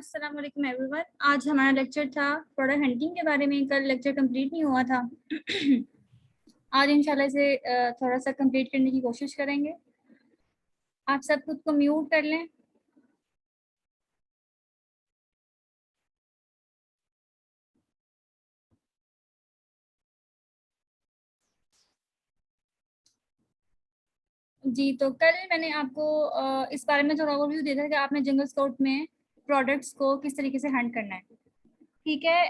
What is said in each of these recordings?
अस्सलाम वालेकुम एवरीवन। आज हमारा लेक्चर था प्रोडक्ट हंटिंग के बारे में। कल लेक्चर कंप्लीट नहीं हुआ था। आज इंशाल्लाह इसे थोड़ा सा कंप्लीट करने की कोशिश करेंगे। आप सब खुद को म्यूट कर लें। जी, तो कल मैंने आपको इस बारे में थोड़ा ओवरव्यू दिया था कि आपने जंगल स्काउट में प्रोडक्ट्स को किस तरीके से हंट करना है, ठीक है।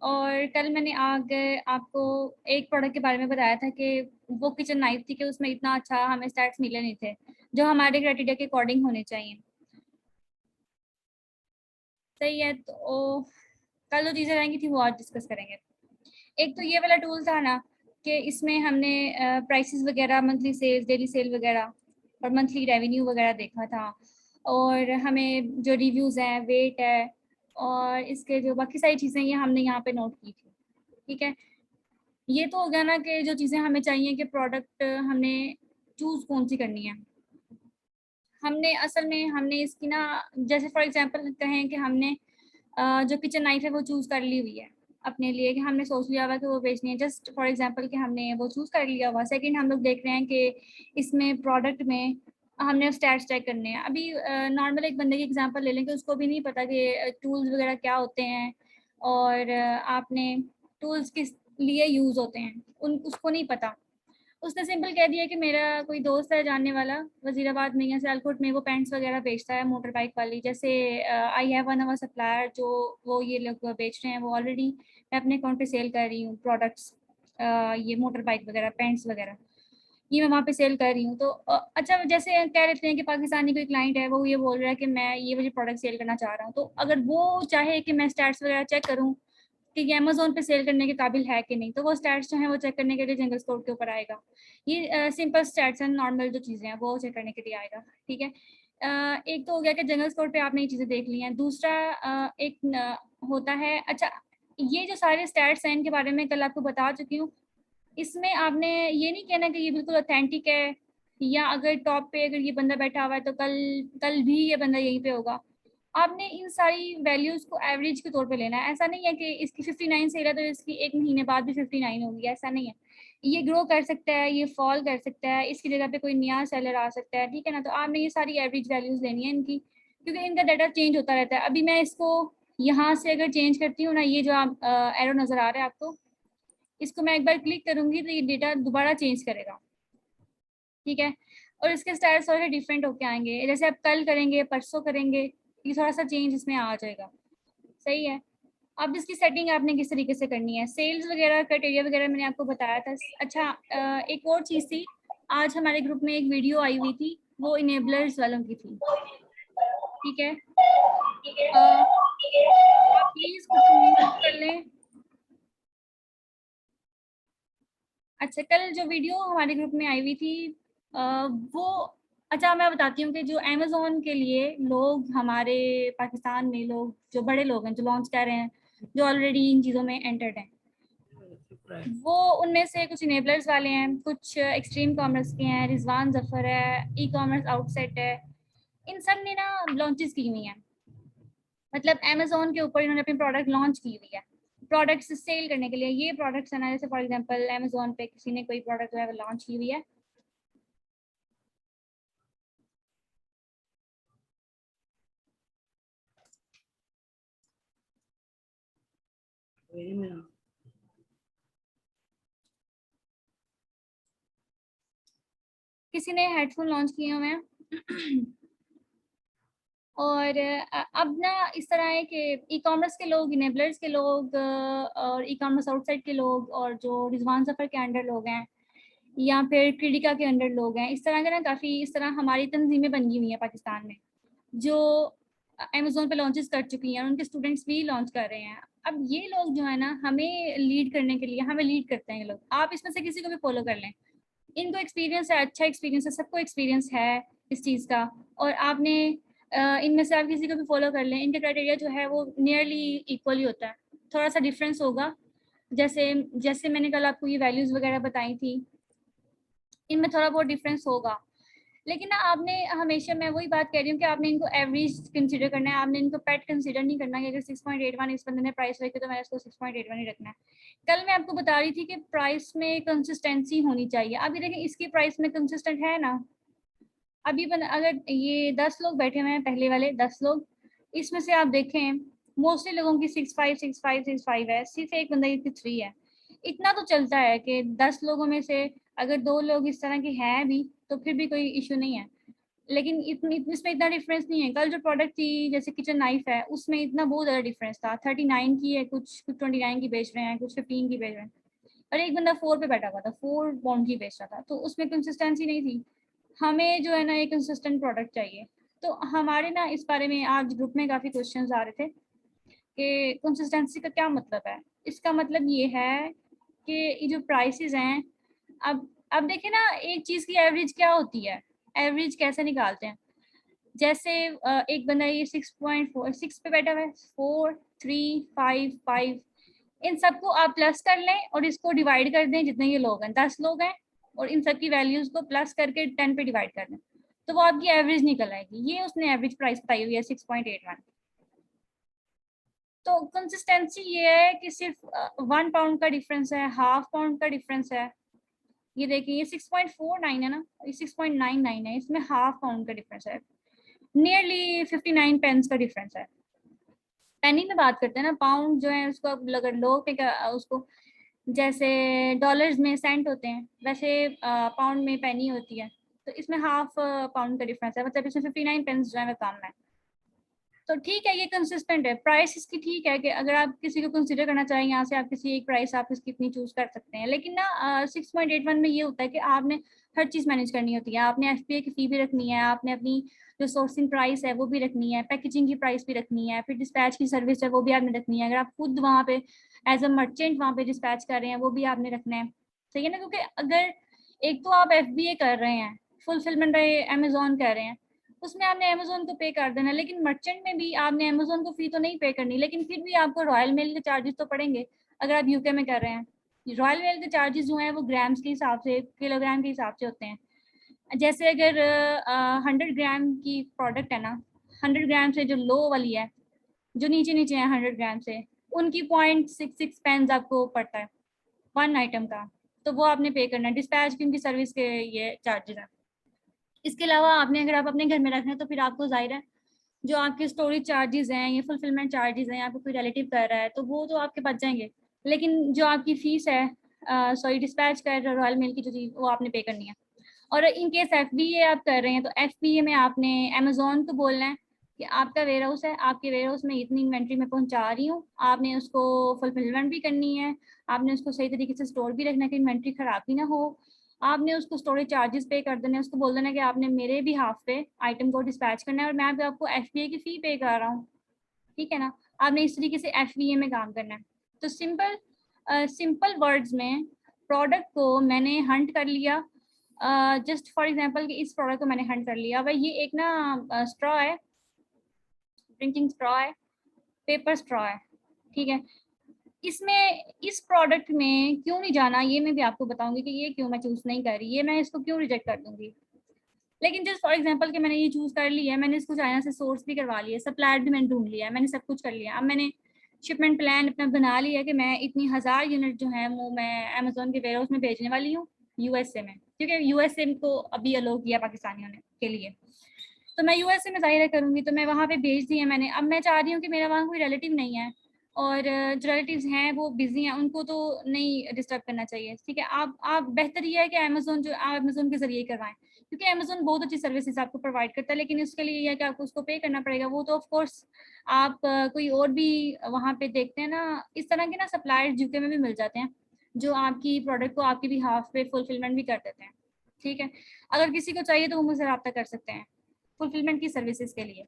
और कल मैंने आगे आपको एक प्रोडक्ट के बारे में बताया था कि वो किचन नाइफ थी कि उसमें इतना अच्छा हमें स्टैट्स मिले नहीं थे जो हमारे क्राइटेरिया के अकॉर्डिंग होने चाहिए। सही है, तो कल जो चीज़ें रहेंगी थी वो आज डिस्कस करेंगे। एक तो ये वाला टूल था ना कि इसमें हमने प्राइसेस वगैरह, मंथली सेल्स, डेली सेल वगैरह और मंथली रेवेन्यू वगैरह देखा था। और हमें जो रिव्यूज़ हैं, वेट है और इसके जो बाकी सारी चीज़ें ये हमने यहाँ पे नोट की थी, ठीक है। ये तो हो गया ना कि जो चीज़ें हमें चाहिए कि प्रोडक्ट हमने चूज़ कौन सी करनी है। हमने असल में हमने इसकी ना, जैसे फॉर एग्जांपल कहें कि हमने जो किचन नाइफ है वो चूज़ कर ली हुई है अपने लिए, कि हमने सोच लिया हुआ कि वो बेचनी है। जस्ट फॉर एग्जांपल कि हमने वो चूज़ कर लिया हुआ। सेकंड, हम लोग देख रहे हैं कि इसमें प्रोडक्ट में हमने स्टैट्स चेक करने हैं। अभी नॉर्मल एक बंदे की एग्जांपल ले लें कि उसको भी नहीं पता कि टूल्स वगैरह क्या होते हैं और आपने टूल्स किस लिए यूज़ होते हैं, उन उसको नहीं पता। उसने सिंपल कह दिया कि मेरा कोई दोस्त है जानने वाला वजीराबाद में या सियालकोट में, वो पैंट्स वगैरह बेचता है मोटर बाइक वाली। जैसे I have one our supplier जो वो ये लोग बेच रहे हैं, वो ऑलरेडी मैं अपने अकाउंट पे सेल कर रही हूँ प्रोडक्ट्स, ये मोटर बाइक वगैरह, पैंट्स वगैरह, ये मैं वहाँ पे सेल कर रही हूँ। तो अच्छा, जैसे कह रहे हैं कि पाकिस्तानी कोई क्लाइंट है, वो ये बोल रहा है कि मैं ये वाली प्रोडक्ट सेल करना चाह रहा हूँ। तो अगर वो चाहे कि मैं स्टैट्स वगैरह चेक करूँ कि ये अमेज़न पे सेल करने के काबिल है कि नहीं, तो वो स्टैट्स जो हैं वो चेक करने के लिए जंगल स्काउट के ऊपर आएगा। ये सिंपल स्टैट्स हैं, नॉर्मल जो चीज़ें हैं वो चेक करने के लिए आएगा, ठीक है। एक तो हो गया कि जंगल स्काउट पे आपने ये चीज़ें देख ली हैं। दूसरा एक होता है, अच्छा, ये जो सारे स्टैट्स हैं इनके बारे में कल आपको बता चुकी हूँ। इसमें आपने ये नहीं कहना कि ये बिल्कुल ऑथेंटिक है, या अगर टॉप पे अगर ये बंदा बैठा हुआ है तो कल कल भी ये बंदा यहीं पे होगा। आपने इन सारी वैल्यूज़ को एवरेज के तौर पे लेना है। ऐसा नहीं है कि इसकी 59 सेल है तो इसकी 1 महीने बाद भी 59 होगी, ऐसा नहीं है। ये ग्रो कर सकता है, ये फॉल कर सकता है, इसकी जगह पे कोई नया सेलर आ सकता है, ठीक है ना। तो आपने ये सारी एवरेज वैल्यूज़ लेनी है इनकी, क्योंकि इनका डाटा चेंज होता रहता है। अभी मैं इसको यहाँ से अगर चेंज करती हूँ ना, ये जो आप एरो नज़र आ रहा है आपको, इसको मैं एक बार क्लिक करूँगी तो ये डेटा दोबारा चेंज करेगा, ठीक है। और इसके स्टाइल्स थोड़े डिफरेंट होके आएँगे। जैसे आप कल करेंगे, परसों करेंगे, ये थोड़ा-सा चेंज इसमें आ जाएगा। सही है। अब इसकी सेटिंग आपने किस तरीके से करनी है, सेल्स वगैरह, क्राइटेरिया वगैरह मैंने आपको बताया था। अच्छा, एक और चीज़ थी, आज हमारे ग्रुप में एक वीडियो आई हुई थी, वो इनेबलर्स वालों की थी, ठीक है। आप प्लीज़ खुद को म्यूट कर लें। अच्छा, कल जो वीडियो हमारे ग्रुप में आई हुई थी वो, अच्छा मैं बताती हूँ कि जो अमेज़न के लिए लोग, हमारे पाकिस्तान में लोग, जो बड़े लोग हैं जो लॉन्च कर रहे हैं, जो ऑलरेडी इन चीज़ों में एंटर्ड हैं, वो उनमें से कुछ इनेबलर्स वाले हैं, कुछ एक्सट्रीम कॉमर्स के हैं, रिजवान जफर है, ई कॉमर्स आउटसेट है। इन सब ने ना लॉन्चेस की हुई हैं, मतलब अमेज़न के ऊपर इन्होंने अपनी प्रोडक्ट लॉन्च की हुई है, प्रोडक्ट्स सेल करने के लिए। ये प्रोडक्ट्स है ना, जैसे फॉर एग्जांपल अमेज़न पे किसी ने कोई प्रोडक्ट जो है लॉन्च की हुई है, किसी ने हेडफोन लॉन्च किए हुए हैं। और अब ना इस तरह है कि ई कॉमर्स के लोग, इनेबलर्स के लोग, और ई कॉमर्स आउटसाइड के लोग, और जो रिजवान सफ़र के अंडर लोग हैं, या फिर क्रिडिका के अंडर लोग हैं, इस तरह के ना काफ़ी इस तरह हमारी तंजीमें बन गई हुई हैं पाकिस्तान में, जो अमेज़न पे लॉन्चेस कर चुकी हैं और उनके स्टूडेंट्स भी लॉन्च कर रहे हैं। अब ये लोग जो है ना, हमें लीड करने के लिए, हमें लीड करते हैं ये लोग। आप इसमें से किसी को भी फॉलो कर लें, इनको एक्सपीरियंस है, अच्छा एक्सपीरियंस है, सबको एक्सपीरियंस है इस चीज़ का। और आपने इनमें से आप किसी को भी फॉलो कर लें, इनके क्राइटेरिया जो है वो नियरली इक्वल ही होता है, थोड़ा सा डिफरेंस होगा। जैसे जैसे मैंने कल आपको ये वैल्यूज़ वगैरह बताई थी, इनमें थोड़ा बहुत डिफरेंस होगा। लेकिन ना आपने हमेशा, मैं वही बात कह रही हूँ कि आपने इनको एवरेज कंसीडर करना है, आपने इनको पेट कंसीडर नहीं करना कि अगर 6.81 इस बंदे ने प्राइस रखी तो मैंने इसको 6.81 ही रखना है। कल मैं आपको बता रही थी कि प्राइस में कंसिस्टेंसी होनी चाहिए। अभी देखें इसकी प्राइस में कंसिस्टेंट है ना। अभी अगर ये 10 लोग बैठे हुए हैं, पहले वाले 10 लोग, इसमें से आप देखें मोस्टली लोगों की 6.5 6.5 6.5 है, सिर्फ एक बंदा की 3 है। इतना तो चलता है कि 10 लोगों में से अगर 2 लोग इस तरह के हैं भी तो फिर भी कोई इशू नहीं है। लेकिन इसमें इतना डिफरेंस नहीं है। कल जो प्रोडक्ट थी जैसे किचन नाइफ है, उसमें इतना बहुत ज़्यादा डिफरेंस था। 39 की है, कुछ 29 की बेच रहे हैं, कुछ 15 की बेच रहे हैं, और एक बंदा 4 पे बैठा हुआ था, 4 पाउंड की बेच रहा था, तो उसमें कंसिस्टेंसी नहीं थी। हमें जो है ना एक कंसिस्टेंट प्रोडक्ट चाहिए। तो हमारे ना इस बारे में आज ग्रुप में काफ़ी क्वेश्चंस आ रहे थे कि कंसिस्टेंसी का क्या मतलब है। इसका मतलब ये है कि ये जो प्राइसेस हैं, अब देखिए ना, एक चीज़ की एवरेज क्या होती है, एवरेज कैसे निकालते हैं। जैसे एक बंदा ये 6.46 पे बैठा हुआ है, 4 3 5 5, इन सबको आप प्लस कर लें और इसको डिवाइड कर दें, जितने ये लोग हैं 10 लोग हैं, और इन सब की वैल्यूज को प्लस करके 10 पे डिवाइड कर दें, तो वो आपकी एवरेज निकल आएगी। ये उसने एवरेज प्राइस बताई हुई है 6.81। तो कंसिस्टेंसी ये है कि सिर्फ 1 पाउंड का डिफरेंस है, हाफ पाउंड का डिफरेंस है। ये देखिए ये 6.49 है ना, ये 6.99 है, इसमें हाफ पाउंड का डिफरेंस है, नियरली 59 पेंस का डिफरेंस है। पेनी में बात करते हैं ना, पाउंड जो है उसको अब अगर लोग पे उसको जैसे डॉलर्स में सेंट होते हैं, वैसे पाउंड में पेनी होती है। तो इसमें हाफ पाउंड का डिफरेंस है, मतलब इसमें 59 पेंस जो है वो कम है। तो ठीक है, ये कंसिस्टेंट है। प्राइस इसकी ठीक है कि अगर आप किसी को कंसीडर करना चाहें, यहाँ से आप किसी एक प्राइस आप इसकी इतनी चूज कर सकते हैं। लेकिन ना 6.81 में ये होता है कि आपने हर चीज़ मैनेज करनी होती है। आपने एफपीए की फी भी रखनी है, आपने अपनी जो सोर्सिंग प्राइस है वो भी रखनी है, पैकेजिंग की प्राइस भी रखनी है, फिर डिस्पैच की सर्विस है वो भी आपने रखनी है। अगर आप खुद वहाँ पे एज अ मर्चेंट वहाँ पे डिस्पैच कर रहे हैं वो भी आपने रखना है, सही है ना। क्योंकि अगर एक तो आप एफबीए कर रहे हैं, फुलफिलमेंट अमेजोन कर रहे हैं, उसमें आपने अमेजोन को पे कर देना, लेकिन मर्चेंट में भी आपने अमेजोन को फी तो नहीं पे करनी, लेकिन फिर भी आपको रॉयल मेल के चार्जेस तो पड़ेंगे अगर आप यूके में कर रहे हैं। रॉयल मेल के चार्जेस जो हैं वो ग्राम्स के हिसाब से, किलोग्राम के हिसाब से होते हैं। जैसे अगर 100 ग्राम की प्रोडक्ट है ना, 100 ग्राम से जो लो वाली है, जो नीचे नीचे है 100 ग्राम से, उनकी 0.66 पेंस आपको पड़ता है 1 आइटम का, तो वो आपने पे करना है। डिस्पैच की उनकी सर्विस के ये चार्जेस हैं। इसके अलावा आपने अगर आप अपने घर में रख रहे हैं तो फिर आपको जाहिर है जो आपके स्टोरेज चार्जेस हैं, ये फुलफिलमेंट चार्जेस हैं, आपको कोई रिलेटिव कर रहा है तो वो तो आपके बच जाएंगे। लेकिन जो आपकी फीस है, सॉरी डिस्पैच कर रॉयल मेल की जो चीज़, वो आपने पे करनी है। और इन केस एफबीए आप कर रहे हैं तो एफबीए में आपने अमेजोन को बोलना है कि आपका वेयर हाउस है, आपके वेयर हाउस में इतनी इन्वेंट्री में पहुंचा रही हूँ, आपने उसको फुलफिलमेंट भी करनी है, आपने उसको सही तरीके से स्टोर भी रखना है कि इन्वेंट्री खराब ही ना हो, आपने उसको स्टोरेज चार्जेस पे कर देने, उसको बोल देना कि आपने मेरे भी हाफ पे आइटम को डिस्पैच करना है और मैं भी आपको एफबीए की फी पे कर रहा हूँ, ठीक है ना। आपने इस तरीके से एफबीए में काम करना है। तो सिंपल वर्ड्स में प्रोडक्ट को मैंने हंट कर लिया। जस्ट फॉर एग्जांपल कि इस प्रोडक्ट को मैंने हंट कर लिया, भाई ये एक ना स्ट्रॉ है, ड्रिंकिंग स्ट्रॉ है, पेपर स्ट्रॉ है, ठीक है। इसमें इस प्रोडक्ट में क्यों नहीं जाना ये मैं भी आपको बताऊंगी कि ये क्यों मैं चूज नहीं कर रही, ये मैं इसको क्यों रिजेक्ट कर दूंगी। लेकिन जस्ट फॉर एग्जांपल कि मैंने ये चूज कर लिया है, मैंने इसको चाइना से सोर्स भी करवा लिया, सप्लायर भी मैंने ढूंढ लिया है, मैंने सब कुछ कर लिया। अब मैंने शिपमेंट प्लान अपना बना लिया है कि मैं इतनी 1000 यूनिट जो है वो मैं अमेजोन के वेयर हाउस में भेजने वाली हूँ यूएसए में, क्योंकि यूएसए को अभी अलो किया पाकिस्तानियों ने के लिए। तो मैं यूएसए में ज़ाहिर करूँगी, तो मैं वहाँ पे भेज दी है मैंने। अब मैं चाह रही हूँ कि मेरा वहाँ कोई रिलेटिव नहीं है और जो रिलेटिव्स हैं वो बिजी हैं, उनको तो नहीं डिस्टर्ब करना चाहिए, ठीक है। आप बेहतर ये है कि अमेजोन जो आप अमेजोन के जरिए करवाएं, क्योंकि अमेजोन बहुत अच्छी सर्विसेज आपको प्रोवाइड करता है, लेकिन उसके लिए यह है कि आपको उसको पे करना पड़ेगा। वो तो ऑफ कोर्स आप कोई और भी वहाँ पे देखते हैं ना, इस तरह के ना सप्लायर्स यूके में भी मिल जाते हैं जो आपकी प्रोडक्ट को आपकी भी हाफ पे फुलफिलमेंट भी कर देते हैं, ठीक है। अगर किसी को चाहिए तो वो मुझसे रब्ता कर सकते हैं फुलफिलमेंट की सर्विसेज के लिए।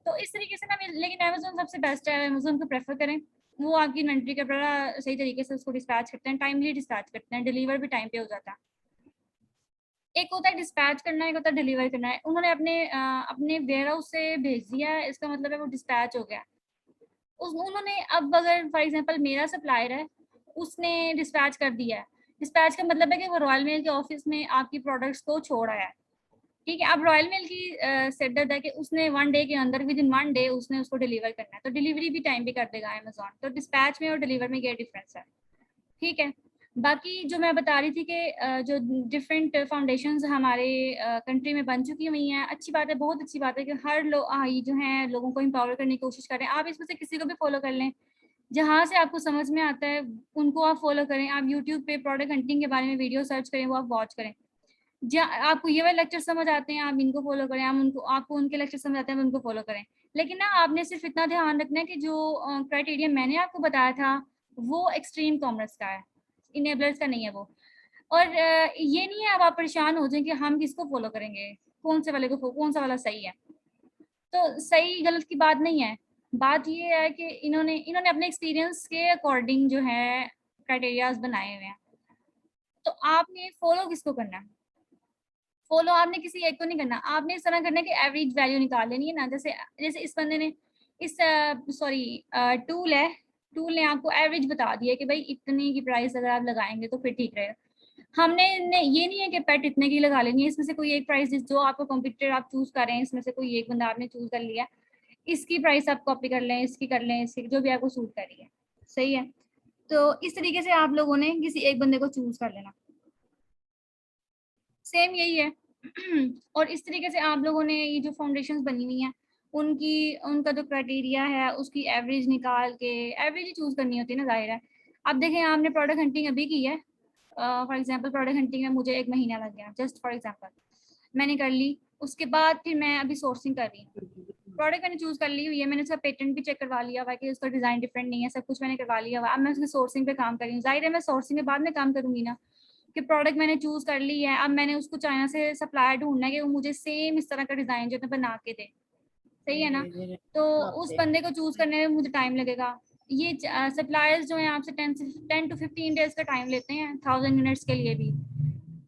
तो इस तरीके से ना, लेकिन अमेजोन सबसे बेस्ट है, अमेजोन को प्रेफर करें। वो आपकी इन्वेंट्री का बड़ा सही तरीके से उसको डिस्पैच करते हैं, टाइमली डिस्पैच करते हैं, डिलीवर भी टाइम पे हो जाता है। एक होता है डिस्पैच करना, एक होता है डिलीवर करना है। उन्होंने अपने वेयर हाउस से भेज दिया है, इसका मतलब है वो डिस्पैच हो गया। उन्होंने अब अगर फॉर एग्जांपल मेरा सप्लायर है, उसने डिस्पैच कर दिया है, डिस्पैच का मतलब है कि वो रॉयल मेल के ऑफिस में आपकी प्रोडक्ट्स को छोड़ आया है, ठीक है। अब रॉयल मेल की सिर दर्द है कि उसने 1 डे के अंदर, विद इन 1 डे उसने उसको डिलीवर करना है, तो डिलीवरी भी टाइम पे कर देगा अमेजोन। तो डिस्पैच में और डिलीवर में ये डिफरेंस है। ठीक है। बाकी जो मैं बता रही थी कि जो डिफरेंट फाउंडेशंस हमारे कंट्री में बन चुकी हुई हैं, अच्छी बात है, बहुत अच्छी बात है कि हर लोग जो हैं लोगों को एम्पावर करने की कोशिश करें। आप इसमें से किसी को भी फॉलो कर लें, जहाँ से आपको समझ में आता है उनको आप फॉलो करें। आप यूट्यूब पे प्रोडक्ट हंटिंग के बारे में वीडियो सर्च करें, वो आप वॉच करें। जहाँ आपको ये वाले लेक्चर समझ आते हैं आप इनको फॉलो करें, आप उनको, आपको उनके लेक्चर समझ आते हैं उनको फॉलो करें। लेकिन ना आपने सिर्फ इतना ध्यान रखना है कि जो क्राइटेरिया मैंने आपको बताया था वो एक्सट्रीम कॉमर्स का है, इनेबलर्स का नहीं है वो। और ये नहीं है अब आप परेशान हो जाए कि हम किसको फॉलो करेंगे, कौन से वाले को, कौन सा वाला सही है। तो सही गलत की बात नहीं है, बात ये है कि इन्होंने इन्होंने अपने एक्सपीरियंस के अकॉर्डिंग जो है क्राइटेरियाज बनाए हुए हैं। तो आपने फॉलो किसको करना है? फॉलो आपने किसी एक को नहीं करना, आपने इस तरह करना है कि एवरेज वैल्यू निकाल लेनी है ना। जैसे जैसे इस बंदे ने इस सॉरी टूल है, टूल ने आपको एवरेज बता दिया कि भाई इतने की प्राइस अगर आप लगाएंगे तो फिर ठीक रहेगा। ये नहीं है कि पेट इतने की लगा लेनी है, इसमें से कोई एक प्राइस जो आपको कंप्यूटर आप चूज कर रहे हैं इसमें से कोई एक बंदा आपने चूज कर लिया, इसकी प्राइस आप कॉपी कर लें, इसकी कर लें, इसकी जो भी आपको सूट कर रही है। सही है। तो इस तरीके से आप लोगों ने किसी एक बंदे को चूज कर लेना, सेम यही है। और इस तरीके से आप लोगों ने ये जो फाउंडेशंस बनी हुई हैं उनकी, उनका जो क्राइटेरिया है उसकी एवरेज निकाल के एवरेज ही चूज करनी होती है ना, जाहिर है। अब देखें आपने प्रोडक्ट हंटिंग अभी की है, फॉर एग्जांपल प्रोडक्ट हंटिंग में मुझे 1 महीना लग गया, जस्ट फॉर एग्जांपल मैंने कर ली। उसके बाद फिर मैं अभी सोर्सिंग कर रही हूँ, प्रोडक्ट मैंने चूज कर ली हुई है, मैंने उसका पेटेंट भी चेक करवा लिया हुआ है कि उसका डिजाइन डिफरेंट नहीं है, सब कुछ मैंने करवा लिया हुआ। अब मैं उसकी सोर्सिंग पे काम कर रही हूँ, जाहिर है मैं सोर्सिंग के बाद में काम करूंगी ना, कि प्रोडक्ट मैंने चूज कर ली है, अब मैंने उसको चाइना से सप्लायर ढूंढना है कि वो मुझे सेम इस तरह का डिजाइन जो है बना के दे। सही है ना। तो उस बंदे को चूज करने में मुझे टाइम लगेगा। ये सप्लायर्स जो है आपसे 10 to 15 डेज का टाइम लेते हैं 1000 यूनिट्स के लिए भी।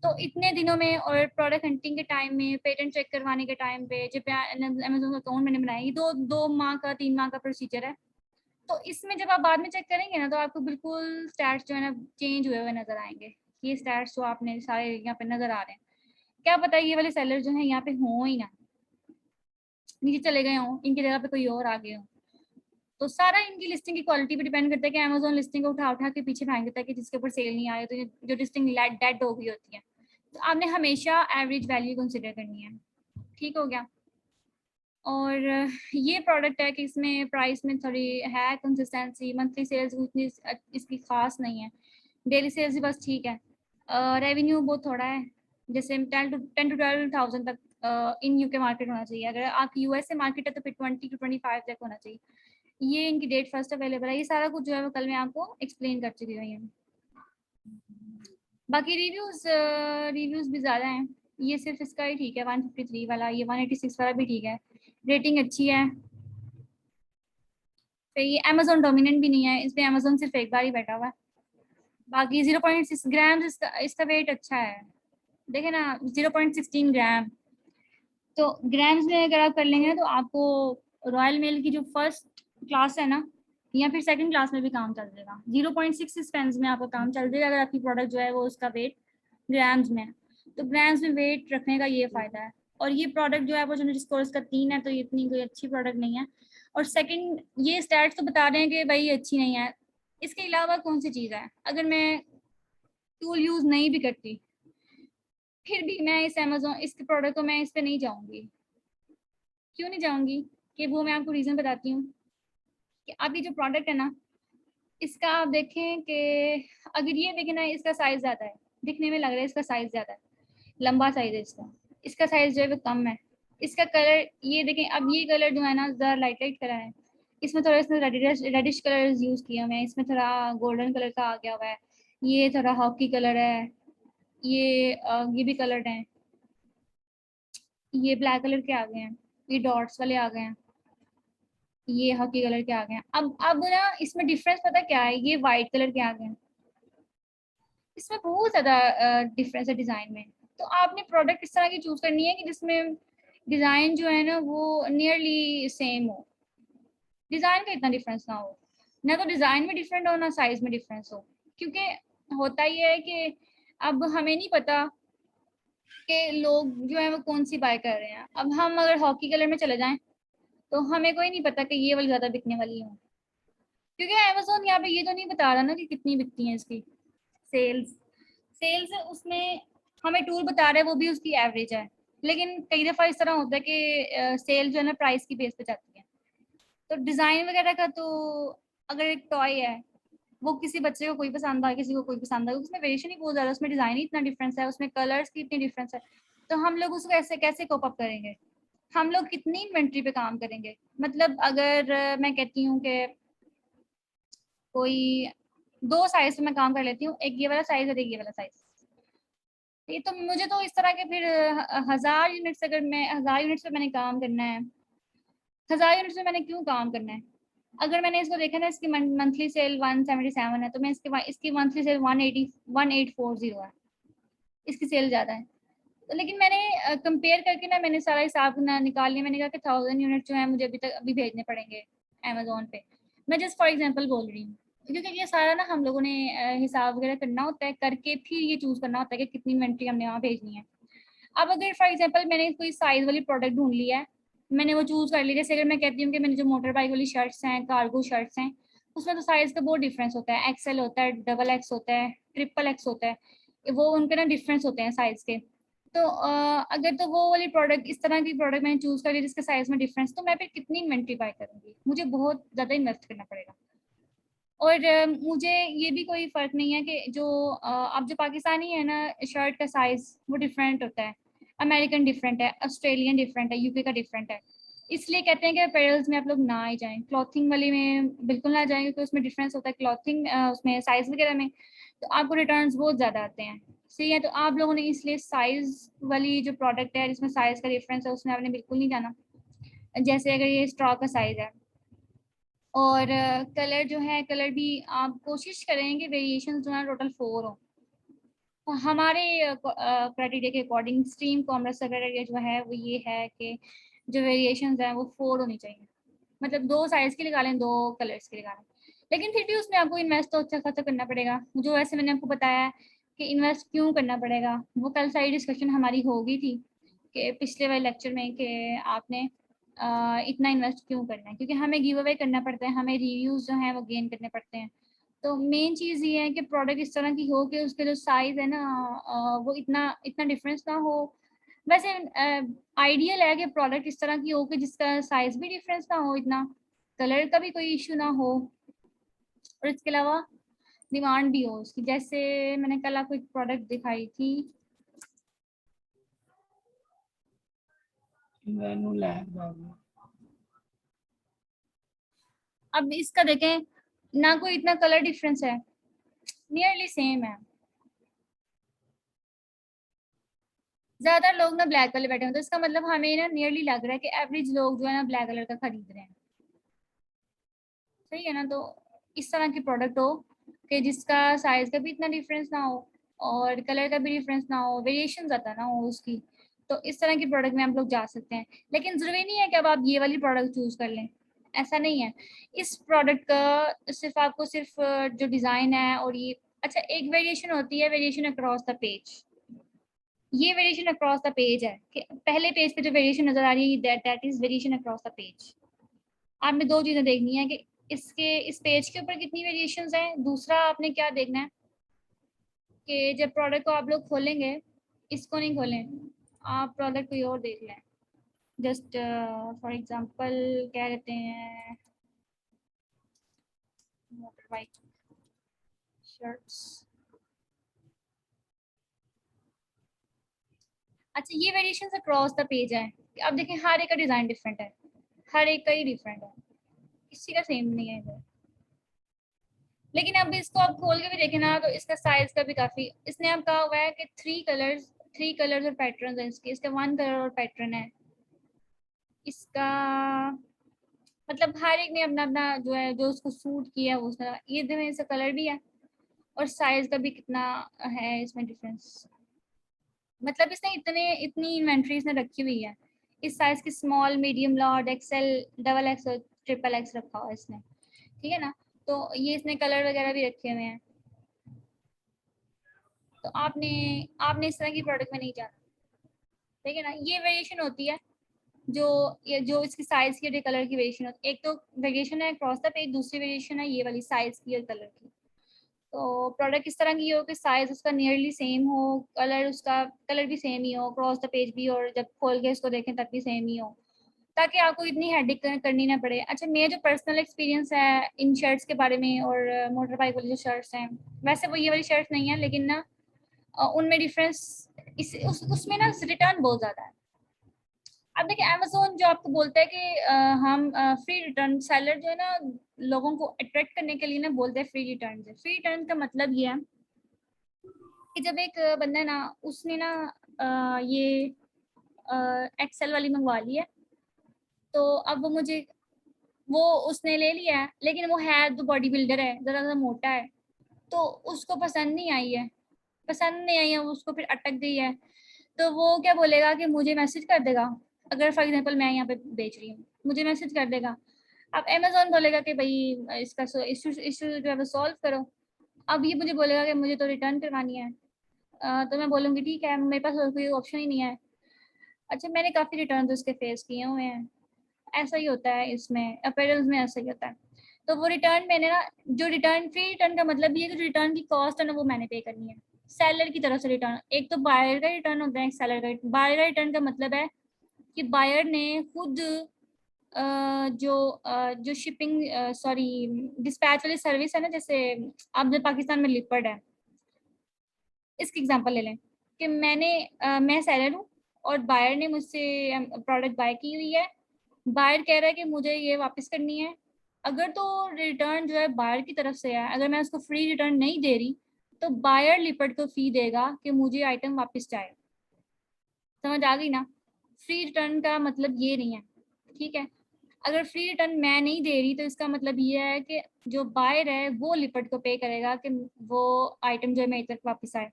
तो इतने दिनों में और प्रोडक्ट हंटिंग के टाइम में, पेटेंट चेक करवाने के टाइम पे, जब अमेजोन का अकाउंट मैंने बनाया, ये 2 माह का 3 माह का प्रोसीजर है। तो इसमें जब आप बाद में चेक करेंगे ना तो आपको बिल्कुल स्टैट्स जो है ना चेंज हुए हुए नजर आएंगे। ये स्टैट्स जो आपने सारे यहाँ पे नजर आ रहे हैं, क्या पता ये वाले सेलर जो है यहाँ पे हों ही ना, नीचे चले गए हों, इनकी जगह पे कोई और आ गए हों। तो सारा इनकी लिस्टिंग की क्वालिटी पे डिपेंड करता है कि अमेजोन लिस्टिंग को उठा उठा के पीछे फेंक देता है कि जिसके ऊपर सेल नहीं आ रही, तो जो लिस्टिंग डेड हो गई होती है। तो आपने हमेशा एवरेज वैल्यू कंसिडर करनी है। ठीक हो गया। और ये प्रोडक्ट है कि इसमें प्राइस में थोड़ी है कंसिस्टेंसी, मंथली सेल्स उतनी इसकी खास नहीं है, डेली सेल्स भी बस ठीक है। रेवेन्यू बहुत थोड़ा है, जैसे 10 to 12,000 तक इन यूके मार्केट होना चाहिए। अगर आप यूएसए मार्केट है तो फिर 20 to 25 तक होना चाहिए। ये इनकी डेट फर्स्ट अवेलेबल है। ये सारा कुछ जो है वो कल मैं आपको एक्सप्लेन कर चुकी हूँ। बाकी रिव्यूज भी ज़्यादा हैं, ये सिर्फ इसका ही ठीक है 153 वाला, ये 186 वाला भी ठीक है, रेटिंग अच्छी है। फिर ये अमेजोन डोमिनेंट भी नहीं है, इस पे अमेजोन सिर्फ एक बार ही बैठा हुआ है। बाकी 0.6 ग्राम इसका वेट अच्छा है, देखे ना 0.16 ग्राम। तो ग्राम्स में अगर आप कर लेंगे तो आपको रॉयल मेल की जो फर्स्ट क्लास है ना या फिर सेकंड क्लास में भी काम चल जाएगा। 0.6 पेंस में आपका काम चल जाएगा अगर आपकी प्रोडक्ट जो है वो उसका वेट ग्राम्स में है। तो ग्राम्स में वेट रखने का ये फायदा है। और ये प्रोडक्ट जो है वो जो जिसको इसका 3 है तो ये इतनी कोई अच्छी प्रोडक्ट नहीं है। और सेकंड ये स्टैट्स तो बता रहे हैं कि भाई अच्छी नहीं है, इसके अलावा कौन सी चीज़ है? अगर मैं टूल यूज़ नहीं भी करती फिर भी मैं इस अमेजोन इस प्रोडक्ट को मैं इस पर नहीं जाऊँगी। क्यों नहीं जाऊँगी? कि वो मैं आपको रीज़न बताती हूँ कि अभी जो प्रोडक्ट है ना इसका आप देखें कि अगर ये देखें ना इसका साइज़ ज़्यादा है, दिखने में लग रहा है इसका साइज़ ज़्यादा है, लंबा साइज़ है इसका, इसका साइज़ जो है वो कम है। इसका कलर ये देखें, अब ये कलर जो है ना ज़रा लाइट लाइट कलर है, इसमें थोड़ा इसमें रेडिश कलर यूज़ किए हुए हैं, इसमें थोड़ा गोल्डन कलर का आ गया हुआ है, ये थोड़ा हॉकी कलर है, ये भी कलर्ड हैं, ये ब्लैक कलर के आ गए हैं, ये डॉट्स वाले आ गए हैं, ये हॉकी कलर के आ गए हैं। अब ना इसमें डिफरेंस पता क्या है, ये वाइट कलर के आ गए हैं, इसमें बहुत ज़्यादा डिफरेंस है डिज़ाइन में। तो आपने प्रोडक्ट इस तरह की चूज़ करनी है कि जिसमें डिज़ाइन जो है ना वो नियरली सेम हो, डिज़ाइन का इतना डिफरेंस ना हो, ना तो डिज़ाइन में डिफरेंट हो ना साइज़ में डिफरेंस हो। क्योंकि होता ही है कि अब हमें नहीं पता कि लोग जो है वो कौन सी बाय कर रहे हैं। अब हम अगर हॉकी कलर में चले जाएं तो हमें कोई नहीं पता कि ये वाली ज़्यादा बिकने वाली है, क्योंकि अमेज़न यहाँ पे ये तो नहीं बता रहा ना कि कितनी बिकती है इसकी सेल्स। सेल्स उसमें हमें टूल बता रहा है, वो भी उसकी एवरेज है। लेकिन कई दफ़ा इस तरह होता है कि सेल जो है ना प्राइस की बेस पे जाती है। तो डिज़ाइन वगैरह का तो अगर एक टॉय है वो किसी बच्चे को कोई पसंद आए, किसी को कोई पसंद आए, उसमें वेरिएशन ही बहुत ज़्यादा, उसमें डिज़ाइन ही इतना डिफरेंस है, उसमें कलर्स की इतनी डिफरेंस है, तो हम लोग उसको ऐसे कैसे कोप अप करेंगे? हम लोग कितनी इन्वेंट्री पे काम करेंगे? मतलब अगर मैं कहती हूँ कि कोई 2 साइज़ पे मैं काम कर लेती हूँ, एक ये वाला साइज़ और एक ये वाला साइज़। ये तो मुझे तो इस तरह के फिर 1000 यूनिट्स, अगर मैं 1000 यूनिट्स पे मैंने काम करना है, 1000 यूनिट्स में मैंने क्यों काम करना है? अगर मैंने इसको देखा ना, इसकी मंथली सेल 177 है, तो मैं इसकी मंथली सेल 180 1840 है, इसकी सेल ज़्यादा है। तो लेकिन मैंने कंपेयर करके ना मैंने सारा हिसाब ना निकाल लिया, मैंने कहा कि 1000 यूनिट जो है मुझे अभी भेजने पड़ेंगे अमेज़न पे। मैं जस्ट फॉर एग्जांपल बोल रही हूँ, क्योंकि ये सारा ना हम लोगों ने हिसाब वगैरह करना होता है, करके फिर ये चूज़ करना होता है कि कितनी इन्वेंट्री हमने वहाँ भेजनी है। अब अगर फॉर एग्जांपल मैंने कोई साइज़ वाली प्रोडक्ट ढूँढ लिया है, मैंने वो चूज़ कर लिया, जैसे अगर मैं कहती हूँ कि मैंने जो मोटर बाइक वाली शर्ट्स हैं, कार्गो शर्ट्स हैं, उसमें तो साइज़ का बहुत डिफरेंस होता है, एक्सएल होता है, डबल एक्स होता है, ट्रिपल एक्स होता है, वो उनके ना डिफरेंस होते हैं साइज़ के। तो अगर तो वो वाली प्रोडक्ट, इस तरह की प्रोडक्ट मैंने चूज़ कर ली जिसके साइज़ में डिफरेंस, तो मैं फिर कितनी इन्वेंट्री बाय करूँगी? मुझे बहुत ज़्यादा इन्वेस्ट करना पड़ेगा। और मुझे ये भी कोई फ़र्क नहीं है कि जो अब जो पाकिस्तानी है ना, शर्ट का साइज़ वो डिफरेंट होता है, अमेरिकन डिफरेंट है, ऑस्ट्रेलियन डिफरेंट है, यूके का डिफरेंट है। इसलिए कहते हैं कि अपैरल्स में आप लोग ना ही जाएँ, क्लॉथिंग वाले में बिल्कुल ना जाएँ, क्योंकि उसमें डिफरेंस होता है क्लॉथिंग उसमें साइज़ वगैरह में, तो आपको रिटर्न्स बहुत ज़्यादा आते हैं। सही है, तो आप लोगों ने इसलिए साइज़ वाली जो प्रोडक्ट है जिसमें साइज़ का डिफरेंस है, उसमें आपने बिल्कुल नहीं जाना। जैसे अगर ये स्ट्रॉ का साइज़ है, और कलर जो है, कलर भी आप कोशिश करें कि वेरिएशंस जो है टोटल 4 हो। तो हमारे क्राइटेरिया के अकॉर्डिंग स्ट्रीम कॉमर्स का क्राइटेरिया जो है वो ये है कि जो वेरिएशंस हैं वो 4 होनी चाहिए। मतलब 2 साइज़ की लगा लें, 2 कलर्स की लगा लें। लेकिन फिर भी उसमें आपको इन्वेस्ट तो अच्छा खासा करना पड़ेगा। जो वैसे मैंने आपको बताया है कि इन्वेस्ट क्यों करना पड़ेगा, वो कल सारी डिस्कशन हमारी हो गई थी कि पिछले वाले लेक्चर में, कि आपने इतना इन्वेस्ट क्यों करना है, क्योंकि हमें गिव अवे करना पड़ता है, हमें रिव्यूज़ जो हैं वो गेन करने पड़ते हैं। तो मेन चीज़ ये है कि प्रोडक्ट इस तरह की हो कि उसके जो साइज़ है ना, वो इतना इतना डिफरेंस ना हो। वैसे आइडियल है कि प्रोडक्ट इस तरह की हो कि जिसका साइज़ भी डिफरेंस ना हो इतना, कलर का भी कोई इश्यू ना हो, और इसके अलावा डिमांड भी हो उसकी। जैसे मैंने कल आपको एक प्रोडक्ट दिखाई थी, अब इसका देखें ना, कोई इतना कलर डिफरेंस है, नियरली सेम है। ज़्यादातर लोग ना ब्लैक वाले बैठे हैं, तो इसका मतलब हमें ना नियरली लग रहा है कि एवरेज लोग जो है ना ब्लैक कलर का खरीद रहे हैं। सही है ना? तो इस तरह की प्रोडक्ट हो कि जिसका साइज़ का भी इतना डिफरेंस ना हो और कलर का भी डिफरेंस ना हो, वेरिएशन ज़्यादा ना हो उसकी, तो इस तरह की प्रोडक्ट में हम लोग जा सकते हैं। लेकिन ज़रूरी नहीं है कि अब आप ये वाली प्रोडक्ट चूज़ कर लें, ऐसा नहीं है। इस प्रोडक्ट का सिर्फ़ आपको सिर्फ़ जो डिज़ाइन है और ये, अच्छा एक वेरिएशन होती है, वेरिएशन अक्रॉस द पेज। ये वेरिएशन अक्रॉस द पेज है कि पहले पेज पे जो वेरिएशन नज़र आ रही है, that is variation across the page. आपने 2 चीज़ें देखनी है कि इस पेज के ऊपर कितनी वेरिएशंस हैं। दूसरा आपने क्या देखना है कि जब प्रोडक्ट को आप लोग खोलेंगे, इसको नहीं खोलें, आप प्रोडक्ट कोई और देख लें। जस्ट फॉर एग्ज़ाम्पल क्या कहते हैं, मोटर बाइक शर्ट्स। अच्छा, ये वेरिएशंस अक्रॉस द पेज है। अब देखें हर एक का डिज़ाइन डिफरेंट है, हर एक का ही डिफरेंट है, किसी का सेम नहीं है इधर। लेकिन अब इसको आप खोल के भी देखें ना, तो इसका साइज़ का भी काफ़ी, इसने अब कहा हुआ है कि 3 कलर्स और पैटर्न्स हैं इसके, इसका 1 कलर और पैटर्न है इसका। मतलब हर एक ने अपना-अपना जो है, जो उसको सूट किया है वो उसने, ये देखो इसका कलर भी है और साइज़ का भी कितना है इसमें डिफरेंस। मतलब इसने इतनी इन्वेंटरी इसने रखी हुई है। इस साइज़ की small, medium, large, XL, double X और ट्रिपल एक्स रखा हुआ है इसने। ठीक है ना? तो ये इसने कलर वगैरह भी रखे हुए हैं। तो आपने आपने इस तरह की प्रोडक्ट में नहीं जाना। ठीक है ना। ये वेरिएशन होती है जो इसकी साइज की और कलर की वेरिएशन होती है। एक तो वेरिएशन है क्रॉस द पेज, दूसरी वेरिएशन है ये वाली साइज की और कलर की। तो प्रोडक्ट इस तरह की हो कि साइज उसका नियरली सेम हो, कलर भी सेम ही हो, क्रॉस द पेज भी, और जब खोल के इसको देखें तब भी सेम ही हो, ताकि आपको इतनी हेडेक करनी ना पड़े। अच्छा, मेरा जो पर्सनल एक्सपीरियंस है इन शर्ट्स के बारे में, और मोटर बाइक वाली जो शर्ट्स हैं, वैसे वो ये वाली शर्ट्स नहीं है, लेकिन ना उनमें डिफरेंस उसमें ना रिटर्न बहुत ज़्यादा है। अब देखिए, अमेजोन जो आपको बोलता है कि हम फ्री रिटर्न, सेलर जो है ना लोगों को अट्रैक्ट करने के लिए ना बोलते हैं फ्री रिटर्न। फ्री रिटर्न का मतलब ये है कि जब एक बंदा है ना, उसने ना ये एक्सेल वाली मंगवा ली है, तो अब वो उसने ले लिया है, लेकिन वो है तो बॉडी बिल्डर है, ज़रा सा मोटा है, तो उसको पसंद नहीं आई है, उसको फिर अटक गई है। तो वो क्या बोलेगा कि मुझे मैसेज कर देगा, अगर फॉर एग्जांपल मैं यहाँ पे बेच रही हूँ, मुझे मैसेज कर देगा। अब अमेजोन बोलेगा कि भाई इसका इशू इशू जो है वो सॉल्व करो। अब ये मुझे बोलेगा कि मुझे तो रिटर्न करवानी है। तो मैं बोलूँगी ठीक है, मेरे पास और कोई ऑप्शन ही नहीं है। अच्छा, मैंने काफ़ी रिटर्न उसके फेस किए हुए हैं। ऐसा ही होता है इसमें, अपैरल्स में ऐसा ही होता है। तो वो रिटर्न मैंने ना, जो रिटर्न फ्री रिटर्न का मतलब ये है कि जो रिटर्न की कॉस्ट है ना वो मैंने पे करनी है सेलर की तरफ से। रिटर्न एक तो बायर का रिटर्न होता है, एक सेलर का। बायर का रिटर्न का मतलब है कि बायर ने खुद जो शिपिंग सॉरी डिस्पैच वाली सर्विस है ना, जैसे अब जो पाकिस्तान में लिपड है, इसकी एग्जांपल ले लें कि मैं सेलर हूँ और बायर ने मुझसे प्रोडक्ट बाय की हुई है। बायर कह रहा है कि मुझे ये वापस करनी है। अगर तो रिटर्न जो है बायर की तरफ से है, अगर मैं उसको फ्री रिटर्न नहीं दे रही, तो बायर लिपट को फी देगा कि मुझे आइटम वापस जाए। समझ आ गई ना। फ्री रिटर्न का मतलब ये नहीं है, ठीक है। अगर फ्री रिटर्न मैं नहीं दे रही, तो इसका मतलब ये है कि जो बायर है वो लिपट को पे करेगा कि वो आइटम जो है मेरी तरफ वापस आए।